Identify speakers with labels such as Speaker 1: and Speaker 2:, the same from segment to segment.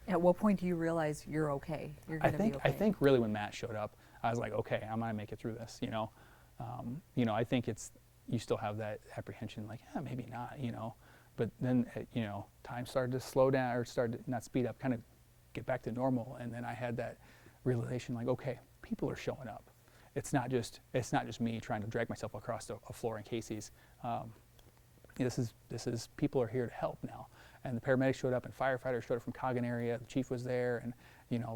Speaker 1: At what point do you realize you're okay? You're
Speaker 2: I
Speaker 1: going to be
Speaker 2: think I
Speaker 1: okay.
Speaker 2: think really when Matt showed up, I was like, okay, I'm gonna make it through this. I think it's you still have that apprehension, like, yeah, maybe not. But then time started to slow down or started to not speed up, kind of get back to normal. And then I had that realization, like, okay, people are showing up. It's not just me trying to drag myself across a floor in Casey's. This is people are here to help now. And the paramedics showed up, and firefighters showed up from Coggin area. The chief was there, and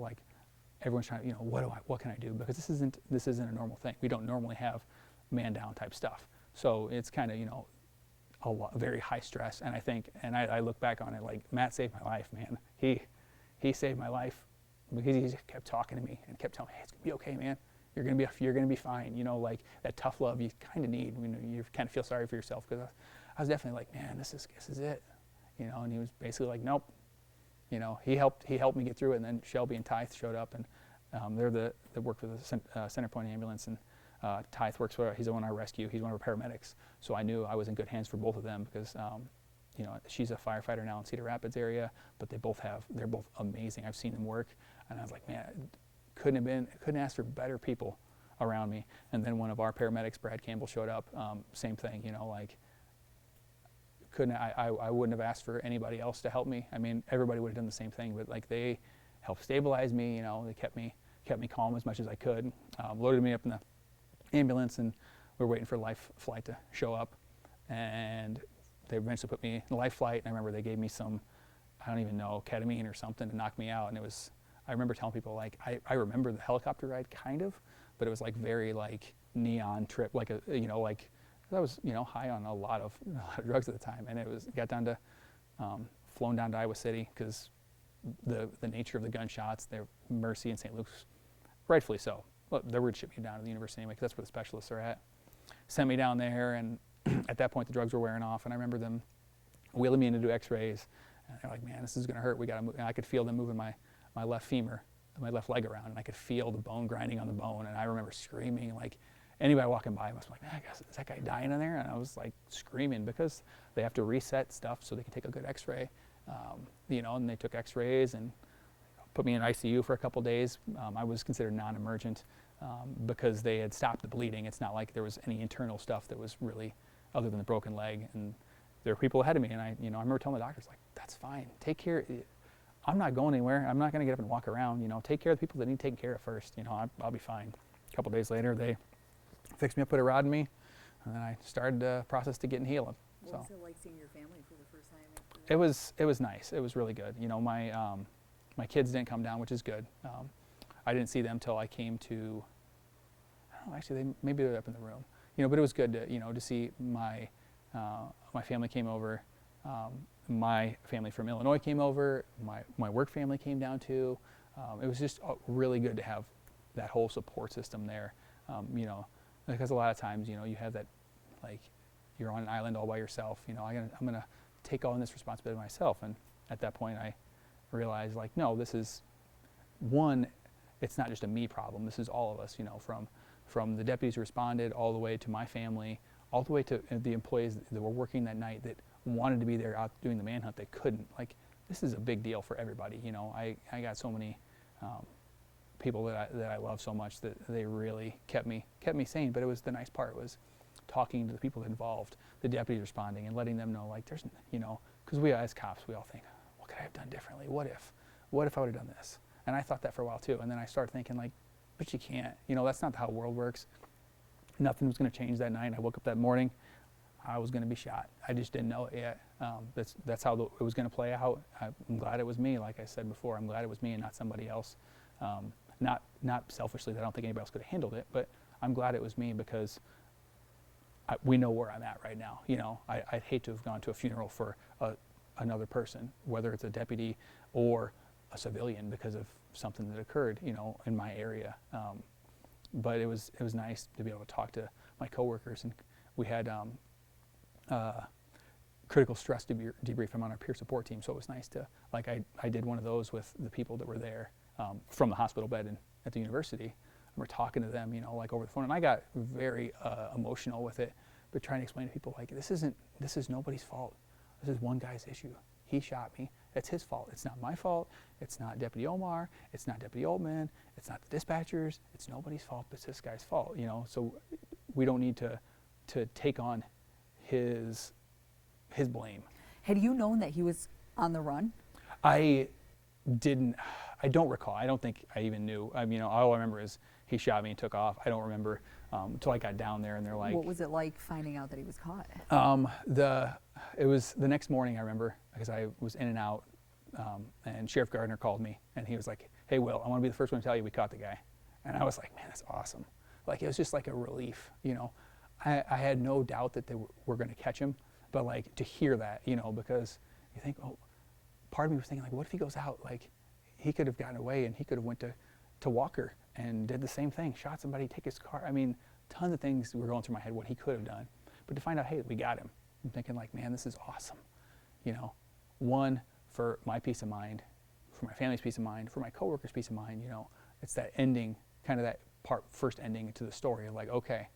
Speaker 2: like everyone's trying to, what can I do? Because this isn't a normal thing. We don't normally have man down type stuff. So it's kind of very high stress. And I think, and I look back on it like Matt saved my life, man. He saved my life because he just kept talking to me and kept telling me, hey, it's gonna be okay, man. You're gonna be fine. Like that tough love you kind of need. You kind of feel sorry for yourself, because I was definitely like, man, this is it. And he was basically like, nope. He helped me get through it. And then Shelby and Tythe showed up, and they worked with the Center Point ambulance, and Tythe works for, he's on our rescue. He's one of our paramedics. So I knew I was in good hands for both of them, because she's a firefighter now in Cedar Rapids area, but they're both amazing. I've seen them work, and I was like, man, couldn't ask for better people around me. And then one of our paramedics, Brad Campbell, showed up. Same thing, like I wouldn't have asked for anybody else to help me. I mean, everybody would have done the same thing, but like they helped stabilize me. They kept me calm as much as I could. Loaded me up in the ambulance, and we were waiting for life flight to show up, and they eventually put me in the life flight. And I remember they gave me some, I don't even know, ketamine or something to knock me out. And I remember telling people, like, I remember the helicopter ride kind of, but it was like very like neon trip, like I was high on a lot of drugs at the time, and got down to flown down to Iowa City, because the nature of the gunshots, they're Mercy and St. Luke's, rightfully so. Well, they were shipping me down to the university anyway, because that's where the specialists are at. Sent me down there, and at that point the drugs were wearing off, and I remember them wheeling me in to do X-rays, and they're like, man, this is gonna hurt. We gotta move. And I could feel them moving my left femur, my left leg around, and I could feel the bone grinding on the bone, and I remember screaming, like, anybody walking by must be like, man, I guess, is that guy dying in there? And I was like screaming, because they have to reset stuff so they can take a good X-ray, and they took X-rays and put me in ICU for a couple days. I was considered non-emergent because they had stopped the bleeding. It's not like there was any internal stuff that was really, other than the broken leg. And there were people ahead of me, and I remember telling the doctors, like, that's fine. Take care. I'm not going anywhere. I'm not going to get up and walk around. Take care of the people that need taken care of first. I'll be fine. A couple days later, they fixed me up, put a rod in me, and then I started the process to getting healing.
Speaker 1: What was it like seeing your family for the first time after that?
Speaker 2: It was nice. It was really good. My kids didn't come down, which is good. I didn't see them till I came to, I don't know, actually maybe they're up in the room. But it was good to see my family came over. My family from Illinois came over. My work family came down too. It was just really good to have that whole support system there. Because a lot of times, you have that, like, you're on an island all by yourself. I'm gonna take all this responsibility myself. And at that point, I realized, like, no, this is one. It's not just a me problem. This is all of us. From the deputies who responded all the way to my family, all the way to the employees that were working that night that wanted to be there out doing the manhunt. They couldn't. Like, this is a big deal for everybody. I got so many people that I love so much that they really kept me sane. But it was the nice part was talking to the people involved, the deputies responding, and letting them know, like, there's, because we as cops, we all think, what could I have done differently? What if I would have done this? And I thought that for a while too. And then I started thinking, like, but you can't. That's not how the world works. Nothing was going to change that night. I woke up that morning, I was going to be shot. I just didn't know it yet. That's how it was going to play out. I'm glad it was me. Like I said before, I'm glad it was me and not somebody else. Not selfishly, I don't think anybody else could have handled it, but I'm glad it was me, because we know where I'm at right now. I'd hate to have gone to a funeral for another person, whether it's a deputy or a civilian, because of something that occurred, in my area. But it was nice to be able to talk to my coworkers, and we had critical stress debrief. I'm on our peer support team, so it was nice to, like, I did one of those with the people that were there from the hospital bed at the university. And we're talking to them, like, over the phone, and I got very emotional with it, but trying to explain to people, like, this is nobody's fault. This is one guy's issue. He shot me, it's his fault. It's not my fault. It's not Deputy Omar. It's not Deputy Oldman. It's not the dispatchers. It's nobody's fault. It's this guy's fault. So we don't need to take on his blame.
Speaker 1: Had you known that he was on the run?
Speaker 2: I don't recall. I don't think I even knew. All I remember is he shot me and took off. I don't remember until I got down there and they're like.
Speaker 1: What was it like finding out that he was caught?
Speaker 2: It was the next morning, I remember, because I was in and out, and Sheriff Gardner called me and he was like, "Hey, Will, I want to be the first one to tell you we caught the guy." And I was like, "Man, that's awesome." Like, it was just like a relief, I had no doubt that they were going to catch him, but like to hear that, because you think, oh, part of me was thinking, like, what if he goes out? Like, he could have gotten away and he could have went to Walker and did the same thing, shot somebody, take his car. I mean, tons of things were going through my head, what he could have done. But to find out, hey, we got him, I'm thinking like, man, this is awesome. One, for my peace of mind, for my family's peace of mind, for my coworkers' peace of mind, it's that ending, kind of that first ending to the story of like, okay,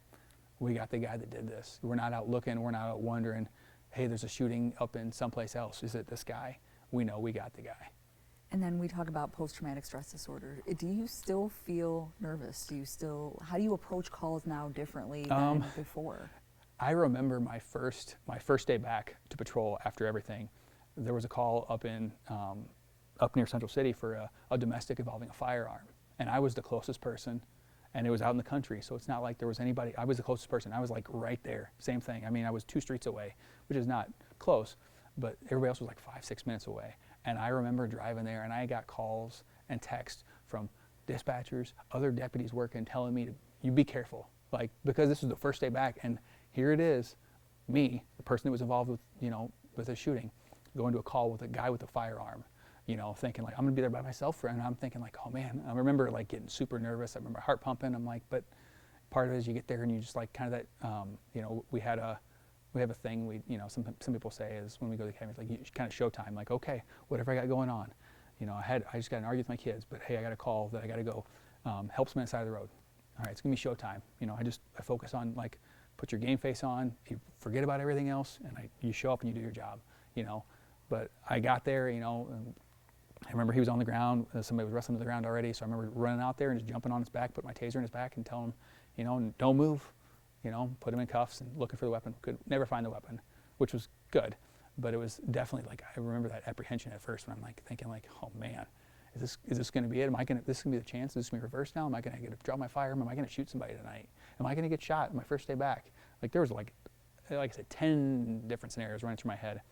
Speaker 2: we got the guy that did this. We're not out looking, we're not out wondering, hey, there's a shooting up in someplace else. Is it this guy? We know we got the guy.
Speaker 1: And then we talk about post-traumatic stress disorder. Do you still feel nervous? How do you approach calls now differently than before?
Speaker 2: I remember my first day back to patrol after everything. There was a call up near Central City for a domestic involving a firearm. And I was the closest person, and it was out in the country, so it's not like there was anybody. I was the closest person. I was like right there, same thing. I mean, I was 2 streets away, which is not close, but everybody else was like 5-6 minutes away. And I remember driving there, and I got calls and texts from dispatchers, other deputies working, telling me you be careful, like, because this was the first day back, and here it is, me, the person that was involved with, with a shooting, going to a call with a guy with a firearm, thinking like, I'm gonna be there by myself, and I'm thinking like, oh man, I remember like getting super nervous. I remember heart pumping. I'm like, but part of it is you get there and you just like kind of that, we have a thing some people say is when we go to the academy, it's like kind of showtime, like, okay, whatever I got going on, I just got an argument with my kids, but hey, I got a call that I got to go help some on the side of the road. All right, it's gonna be showtime. I focus on like, put your game face on, you forget about everything else, and you show up and you do your job, But I got there, and I remember he was on the ground, somebody was wrestling to the ground already, so I remember running out there and just jumping on his back, put my taser in his back and telling him, don't move, put him in cuffs and looking for the weapon. Could never find the weapon, which was good, but it was definitely like, I remember that apprehension at first when I'm like thinking like, oh man, is this going to be it? This going to be the chance? Is this going to be reversed now? Am I going to get to drop my firearm? Am I going to shoot somebody tonight? Am I going to get shot my first day back? Like there was like I said, 10 different scenarios running through my head.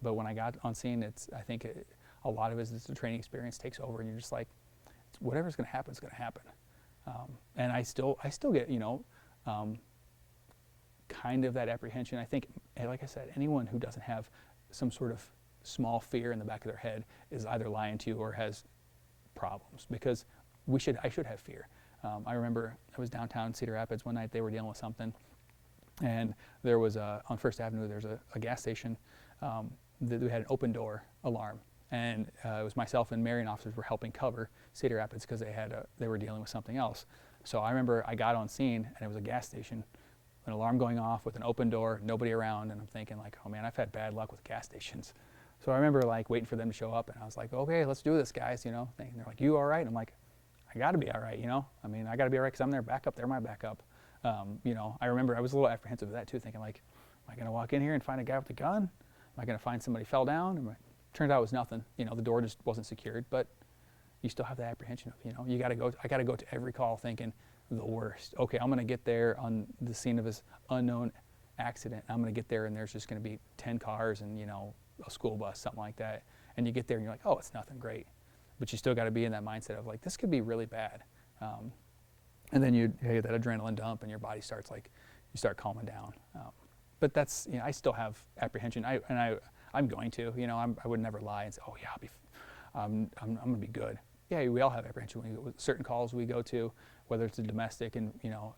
Speaker 2: But when I got on scene, I think a lot of it is the training experience takes over, and you're just like, whatever's going to happen is going to happen. And I still get, kind of that apprehension. I think, like I said, anyone who doesn't have some sort of small fear in the back of their head is either lying to you or has problems, because I should have fear. I remember I was downtown Cedar Rapids one night. They were dealing with something, and there was on First Avenue. There's a gas station that we had an open door alarm, and it was myself and Marion officers were helping cover Cedar Rapids because they were dealing with something else. So I remember I got on scene, and it was a gas station, an alarm going off with an open door, nobody around, and I'm thinking like, oh man, I've had bad luck with gas stations. So I remember like waiting for them to show up, and I was like, okay, let's do this, guys, And they're like, you all right? I'm like, I got to be all right, I mean, I got to be all right because I'm their backup. They're my backup. I remember I was a little apprehensive of that too, thinking like, am I going to walk in here and find a guy with a gun? Am I going to find somebody fell down? Turned out it was nothing. The door just wasn't secured, but you still have that apprehension of, I got to go to every call thinking the worst. Okay, I'm going to get there on the scene of this unknown accident. I'm going to get there and there's just going to be 10 cars and, a school bus, something like that. And you get there and you're like, oh, it's nothing, great. But you still got to be in that mindset of like, this could be really bad. And then you get that adrenaline dump and your body starts like, you start calming down. But that's, I still have apprehension. I'm going to, I would never lie and say, oh yeah, I'm going to be good. Yeah, we all have apprehension. When with certain calls we go to, whether it's a domestic and,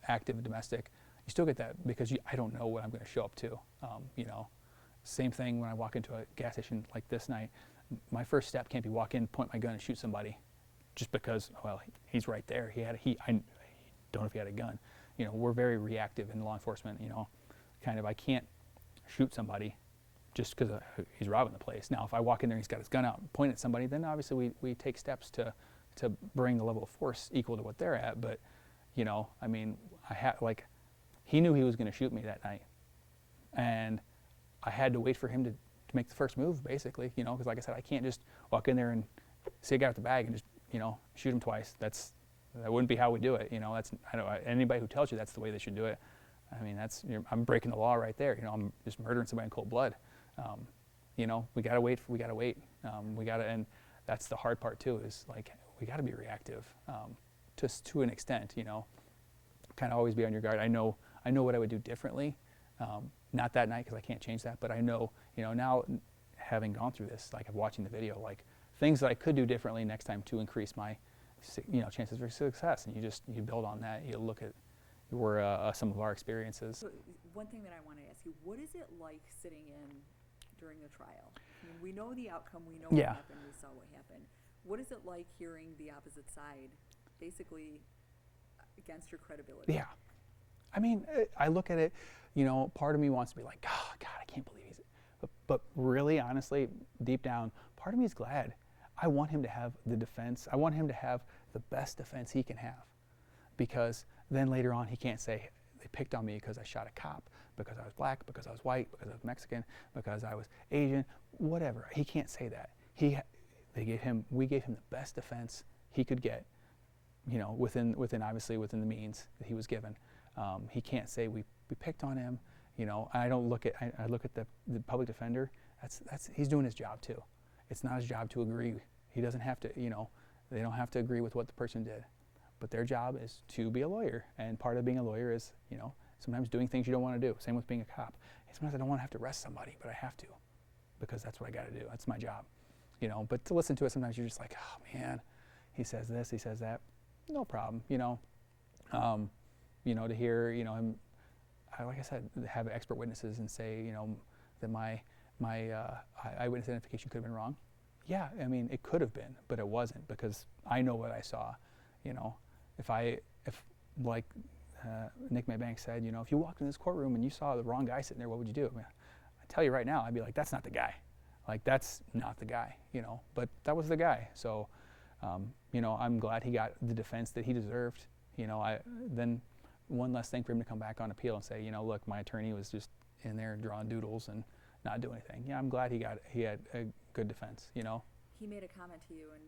Speaker 2: active domestic, you still get that because I don't know what I'm going to show up to. Same thing when I walk into a gas station like this night. My first step can't be walk in, point my gun and shoot somebody just because, well, he's right there. I don't know if he had a gun. We're very reactive in law enforcement, kind of, I can't shoot somebody just because he's robbing the place. Now, if I walk in there and he's got his gun out and point at somebody, then obviously we take steps to bring the level of force equal to what they're at. But, you know, I mean, he knew he was going to shoot me that night. And I had to wait for him to make the first move, basically, you know, because like I said, I can't just walk in there and see a guy with the bag and just, you know, shoot him twice. That wouldn't be how we do it, you know. Anybody who tells you that's the way they should do it, I mean, I'm breaking the law right there. You know, I'm just murdering somebody in cold blood. You know, we gotta wait. And that's the hard part too. Is like we gotta be reactive, to an extent. You know, kind of always be on your guard. I know what I would do differently. Not that night because I can't change that, but I know, you know, now having gone through this, like of watching the video, like things that I could do differently next time to increase my, you know, chances for success. And you build on that. You look at some of our experiences.
Speaker 1: So one thing that I want to ask you, what is it like sitting in during the trial? I mean, we know the outcome, we know what happened, we saw what happened. What is it like hearing the opposite side basically against your credibility?
Speaker 2: Yeah. I mean, I look at it, you know, part of me wants to be like, oh, God, I can't believe but really, honestly, deep down, part of me is glad. I want him to have the defense. I want him to have the best defense he can have, because then later on he can't say they picked on me because I shot a cop, because I was black, because I was white, because I was Mexican, because I was Asian, whatever. He can't say that. We gave him the best defense he could get, you know, within the means that he was given. He can't say we picked on him, you know. I look at the public defender. He's doing his job too. It's not his job to agree. He doesn't have to, you know, they don't have to agree with what the person did. But their job is to be a lawyer, and part of being a lawyer is, you know, sometimes doing things you don't want to do. Same with being a cop. Sometimes I don't want to have to arrest somebody, but I have to, because that's what I got to do. That's my job, you know. But to listen to it, sometimes you're just like, oh man, he says this, he says that, no problem, you know. You know, to hear, you know, him, like I said, have expert witnesses and say, you know, that my eyewitness identification could have been wrong. Yeah, I mean, it could have been, but it wasn't, because I know what I saw, you know. If like Nick Maybank said, you know, if you walked in this courtroom and you saw the wrong guy sitting there, what would you do? I mean, I tell you right now, I'd be like, that's not the guy. Like, that's not the guy, you know. But that was the guy. So, you know, I'm glad he got the defense that he deserved. You know, then one less thing for him to come back on appeal and say, you know, look, my attorney was just in there drawing doodles and not doing anything. Yeah, I'm glad he had a good defense, you know.
Speaker 1: He made a comment to you, and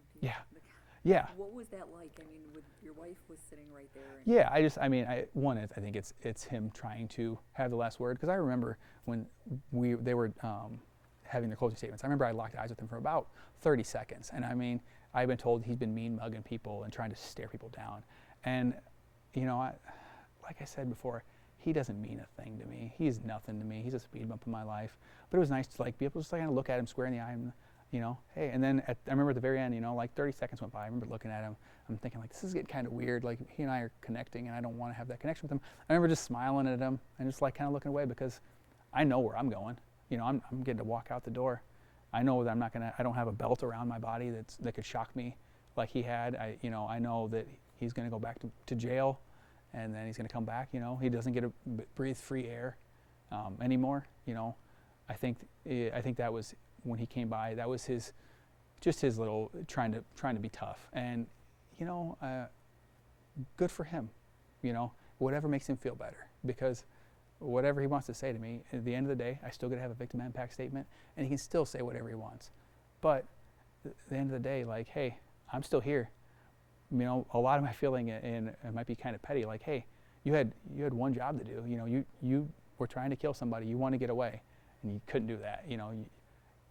Speaker 2: yeah.
Speaker 1: What was that like? I mean, your wife was sitting right there.
Speaker 2: Yeah, I think it's him trying to have the last word, because I remember when they were having their closing statements. I remember I locked eyes with him for about 30 seconds, and I mean, I've been told he's been mean mugging people and trying to stare people down, and you know, like I said before, he doesn't mean a thing to me. He's nothing to me. He's a speed bump in my life. But it was nice to like be able to just kind of look at him square in the eye and, you know, hey. And then I remember at the very end, you know, like 30 seconds went by. I remember looking at him. I'm thinking like, this is getting kind of weird. Like, he and I are connecting, and I don't want to have that connection with him. I remember just smiling at him and just like kind of looking away, because I know where I'm going. You know, I'm getting to walk out the door. I know that I don't have a belt around my body that could shock me like he had. I know that he's going to go back to jail. And then he's going to come back, you know. He doesn't get to breathe free air anymore, you know. I think that was when he came by. That was his little trying to be tough, and you know, good for him, you know. Whatever makes him feel better, because whatever he wants to say to me, at the end of the day, I still got to have a victim impact statement, and he can still say whatever he wants. But at the end of the day, like, hey, I'm still here. You know, a lot of my feeling, and it might be kind of petty, like, hey, you had one job to do. You know, you were trying to kill somebody. You want to get away, and you couldn't do that. You know,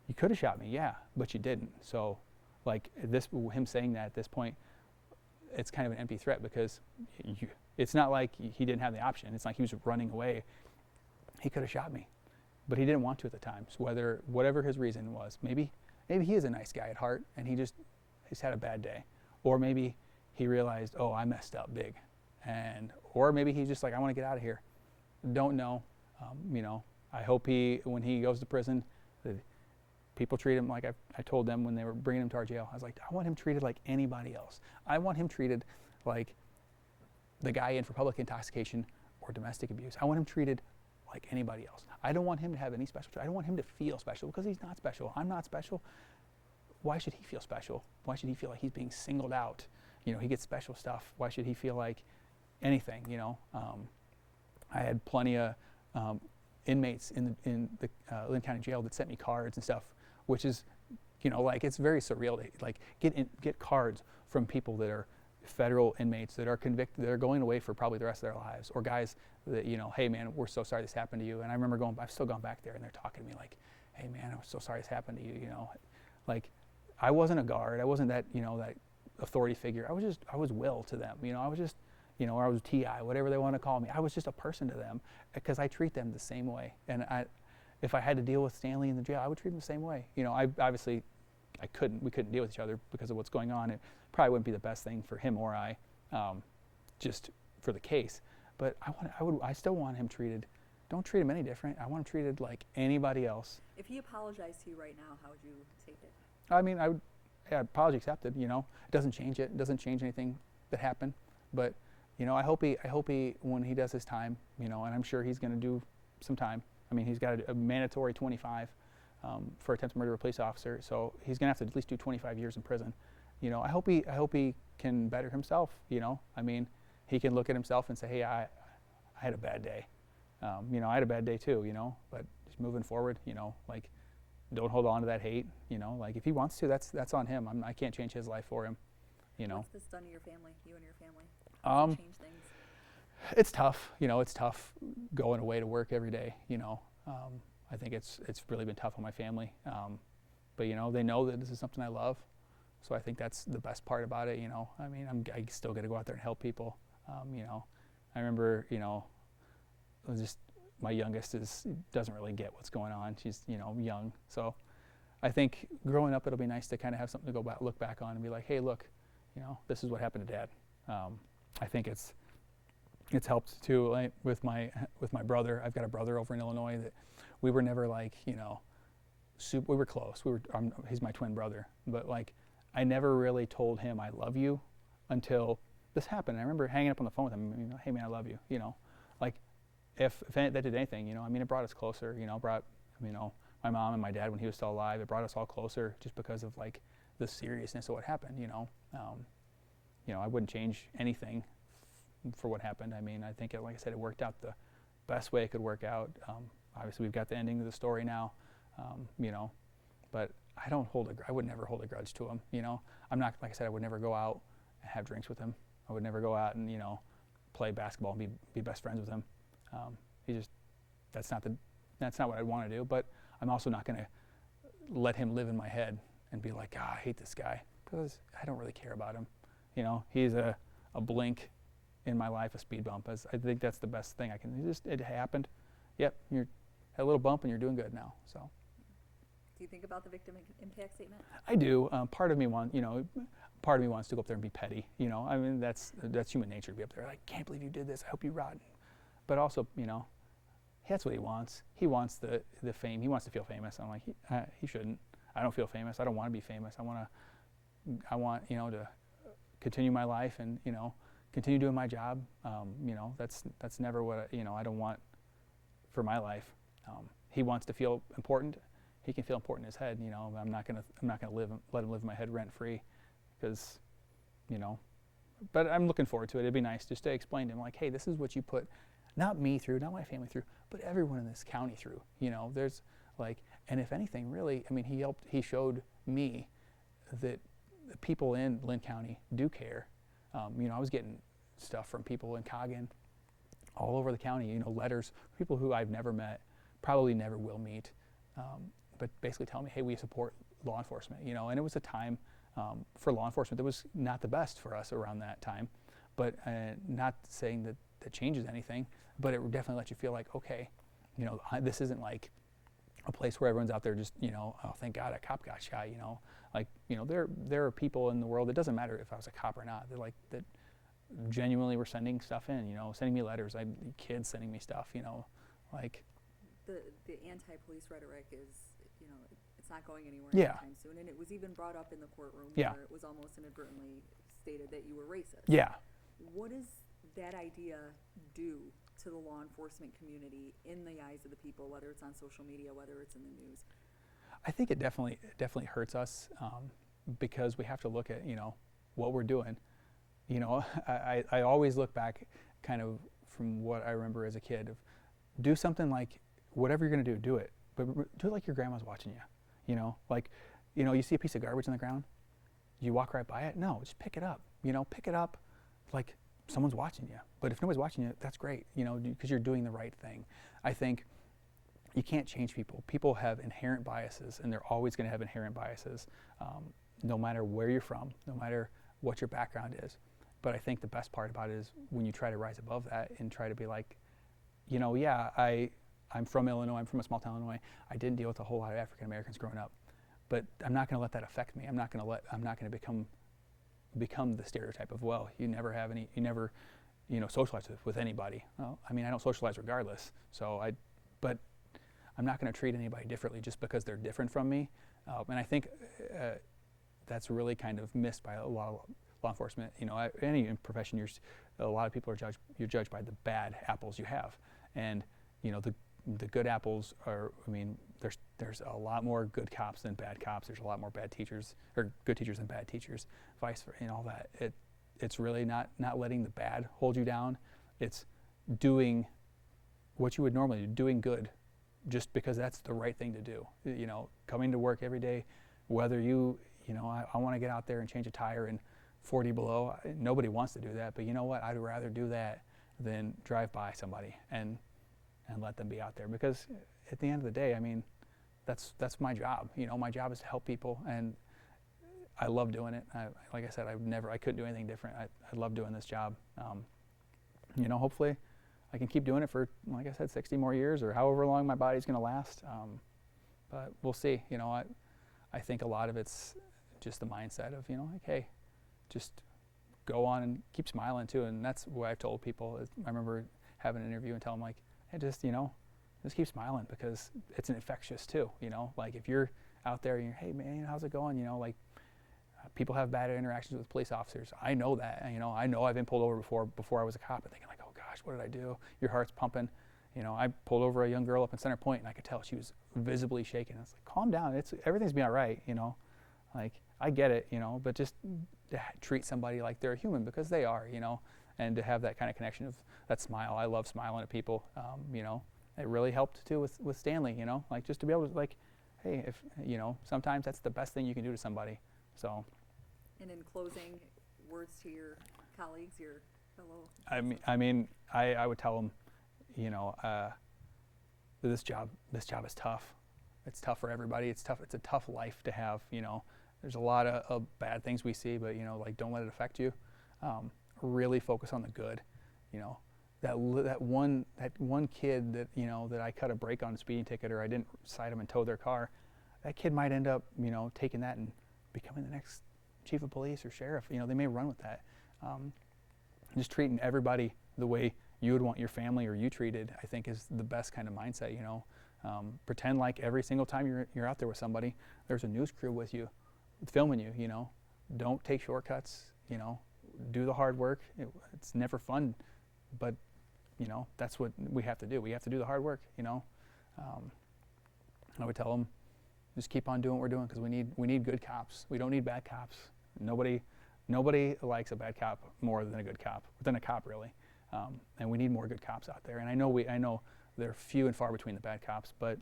Speaker 2: you could have shot me, yeah, but you didn't. So, like, him saying that at this point, it's kind of an empty threat, because it's not like he didn't have the option. It's like he was running away. He could have shot me, but he didn't want to at the time. So whatever his reason was, maybe he is a nice guy at heart, and he's had a bad day, or maybe he realized, oh, I messed up big, or maybe he's just like, I want to get out of here. Don't know. You know, I hope when he goes to prison, that people treat him like I told them when they were bringing him to our jail. I was like, I want him treated like anybody else. I want him treated like the guy in for public intoxication or domestic abuse. I want him treated like anybody else. I don't want him to have any special. I don't want him to feel special because he's not special. I'm not special. Why should he feel special? Why should he feel like he's being singled out? You know, he gets special stuff. Why should he feel like anything? You know, I had plenty of inmates in the Linn County Jail that sent me cards and stuff, which is, you know, like it's very surreal to like get cards from people that are federal inmates that are convicted, that are going away for probably the rest of their lives, or guys that, you know, hey man, we're so sorry this happened to you. And I remember I've still gone back there and they're talking to me like, hey man, I'm so sorry this happened to you. You know, like I wasn't a guard, I wasn't that, you know, that authority figure. I was Will to them. You know, I was just, you know, or I was TI, whatever they want to call me. I was just a person to them because I treat them the same way. And if I had to deal with Stanley in the jail, I would treat him the same way. You know, we couldn't deal with each other because of what's going on. It probably wouldn't be the best thing for him or I, just for the case. But I still want him treated. Don't treat him any different. I want him treated like anybody else.
Speaker 1: If he apologized to you right now, how would you take it?
Speaker 2: I mean, apology accepted. You know, it doesn't change it. It doesn't change anything that happened. But you know, I hope he when he does his time, you know, and I'm sure he's going to do some time. I mean, he's got a mandatory 25 for attempted murder of a police officer, so he's going to have to at least do 25 years in prison. You know, I hope he can better himself. You know, I mean, he can look at himself and say, hey, I had a bad day. You know, I had a bad day too. You know, but just moving forward, you know, like don't hold on to that hate. You know, like if he wants to, that's on him. I can't change his life for him. You know.
Speaker 1: What's this done to your family, you and your family? How does it change things?
Speaker 2: It's tough. You know, it's tough going away to work every day. You know, I think it's really been tough on my family. But you know, they know that this is something I love, so I think that's the best part about it. You know, I mean, I still get to go out there and help people. You know, I remember, you know, just my youngest doesn't really get what's going on. She's, you know, young, so I think growing up it'll be nice to kind of have something to look back on and be like, hey, look, you know, this is what happened to Dad. I think it's helped too, like, with my brother. I've got a brother over in Illinois that we were never like, you know, we were close. He's my twin brother, but like I never really told him I love you until this happened. I remember hanging up on the phone with him, you know, hey man, I love you. You know, like if that did anything, you know, I mean, it brought us closer. You know, my mom and my dad when he was still alive. It brought us all closer just because of like the seriousness of what happened. You know, I wouldn't change anything for what happened. I mean, I think, like I said, it worked out the best way it could work out. Obviously, we've got the ending to the story now, you know, but I would never hold a grudge to him, you know. I'm not, like I said, I would never go out and have drinks with him. I would never go out and, you know, play basketball and be best friends with him. That's not what I'd want to do, but I'm also not going to let him live in my head and be like, I hate this guy, because I don't really care about him. You know, he's a blink in my life, a speed bump. I think that's the best thing I can. It happened. Yep, you had a little bump and you're doing good now. So.
Speaker 1: Do you think about the victim impact statement?
Speaker 2: I do. Part of me wants to go up there and be petty. You know, I mean, that's human nature to be up there. I can't believe you did this. I hope you rot. But also, you know, that's what he wants. He wants the fame. He wants to feel famous. I'm like, he shouldn't. I don't feel famous. I don't want to be famous. I want, you know, to continue my life and, you know, continue doing my job. You know, that's never what I don't want for my life. He wants to feel important. He can feel important in his head. You know, I'm not gonna let him live in my head rent free, because, you know. But I'm looking forward to it. It'd be nice just to explain to him, like, hey, this is what you put, not me through, not my family through, but everyone in this county through. You know, there's like, and if anything, really, I mean, he showed me that the people in Linn County do care. You know, I was getting stuff from people in Coggin, all over the county, you know, letters, people who I've never met, probably never will meet, but basically tell me, hey, we support law enforcement, you know. And it was a time for law enforcement that was not the best for us around that time, but not saying that changes anything, but it definitely lets you feel like, okay, you know, this isn't like a place where everyone's out there just, you know, oh, thank God a cop got shot, you know. Like, you know, there are people in the world, it doesn't matter if I was a cop or not, they're like, that genuinely were sending stuff in, you know, sending me letters, kids sending me stuff, you know, like.
Speaker 1: The anti-police rhetoric is, you know, it's not going anywhere
Speaker 2: Yeah.
Speaker 1: anytime soon, and it was even brought up in the courtroom
Speaker 2: Yeah.
Speaker 1: where it was almost inadvertently stated that you were racist.
Speaker 2: Yeah.
Speaker 1: What does that idea do to the law enforcement community in the eyes of the people, whether it's on social media, whether it's in the news?
Speaker 2: I think it definitely hurts us because we have to look at, what we're doing. I always look back kind of from what I remember as a kid of do something like whatever you're going to do it, but do it like your grandma's watching you. You see a piece of garbage on the ground, you walk right by it. No, just pick it up. Pick it up like someone's watching you. But if nobody's watching you, that's great, because you're doing the right thing. I think you can't change people. People have inherent biases, and they're always going to have inherent biases, no matter where you're from, no matter what your background is. But I think the best part about it is when you try to rise above that and try to be like, I'm from Illinois, I'm from a small town, Illinois. I didn't deal with a whole lot of African Americans growing up, but I'm not going to let that affect me. I'm not going to become the stereotype of, well, you never socialize with anybody. Well, I mean, I don't socialize regardless. But I'm not going to treat anybody differently just because they're different from me. And I think that's really kind of missed by a lot of law enforcement. Any profession, a lot of people you're judged by the bad apples you have, and the good apples are. I mean, there's a lot more good cops than bad cops. There's a lot more bad teachers or good teachers than bad teachers. Vice versa, all that. It's really not letting the bad hold you down. It's doing what you would normally do, doing good, just because that's the right thing to do. Coming to work every day, whether I want to get out there and change a tire in 40 below. Nobody wants to do that, but you know what? I'd rather do that than drive by somebody and let them be out there, because at the end of the day, I mean, that's my job. My job is to help people, and I love doing it. Like I said, I couldn't do anything different. I love doing this job. Hopefully I can keep doing it for, like I said, 60 more years or however long my body's going to last. But we'll see. I think a lot of it's just the mindset of, hey, just go on and keep smiling too. And that's what I've told people. I remember having an interview and telling them, like, hey, just keep smiling, because it's infectious too. Like if you're out there and you're, hey man, how's it going? People have bad interactions with police officers. I know that. I know I've been pulled over before I was a cop, and thinking like, oh gosh, what did I do? Your heart's pumping. I pulled over a young girl up in Center Point, and I could tell she was visibly shaking. I was like, calm down. Everything's be all right. Like I get it. But just to treat somebody like they're a human, because they are. And to have that kind of connection of that smile. I love smiling at people. It really helped too with Stanley. Like just to be able to like, hey, if sometimes that's the best thing you can do to somebody. So.
Speaker 1: And in closing, words to your colleagues, your fellow.
Speaker 2: I would tell them, this job is tough. It's tough for everybody. It's tough. It's a tough life to have. There's a lot of bad things we see, but like don't let it affect you. Really focus on the good. That one kid that I cut a brake on a speeding ticket, or I didn't cite them and tow their car. That kid might end up taking that and becoming the next chief of police or sheriff. They may run with that. Just treating everybody the way you would want your family or you treated, I think, is the best kind of mindset. Pretend like every single time you're out there with somebody, there's a news crew with you, filming you. Don't take shortcuts. Do the hard work. It's never fun, but that's what we have to do. We have to do the hard work. I would tell them, just keep on doing what we're doing, because we need good cops. We don't need bad cops. Nobody likes a bad cop more than a good cop, than a cop really. And we need more good cops out there. And I know they're few and far between the bad cops, but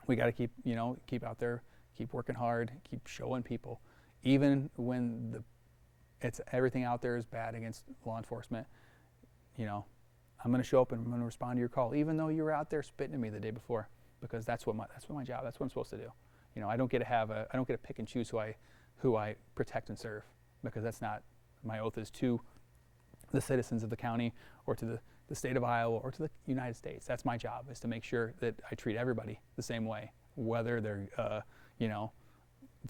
Speaker 2: we got to keep out there, keep working hard, keep showing people, even when everything out there is bad against law enforcement. I'm going to show up and I'm going to respond to your call, even though you were out there spitting at me the day before, because that's what my job. That's what I'm supposed to do. I don't get to pick and choose who I protect and serve, because that's not my oath is to the citizens of the county or to the state of Iowa or to the United States. That's my job, is to make sure that I treat everybody the same way, whether they're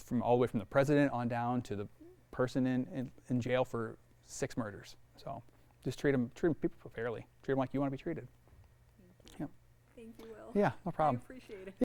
Speaker 2: from all the way from the president on down to the person in jail for 6 murders. So just treat them people fairly. Treat them like you want to be treated.
Speaker 1: Thank you. Thank you, Will.
Speaker 2: Yeah, no problem.
Speaker 1: I appreciate it.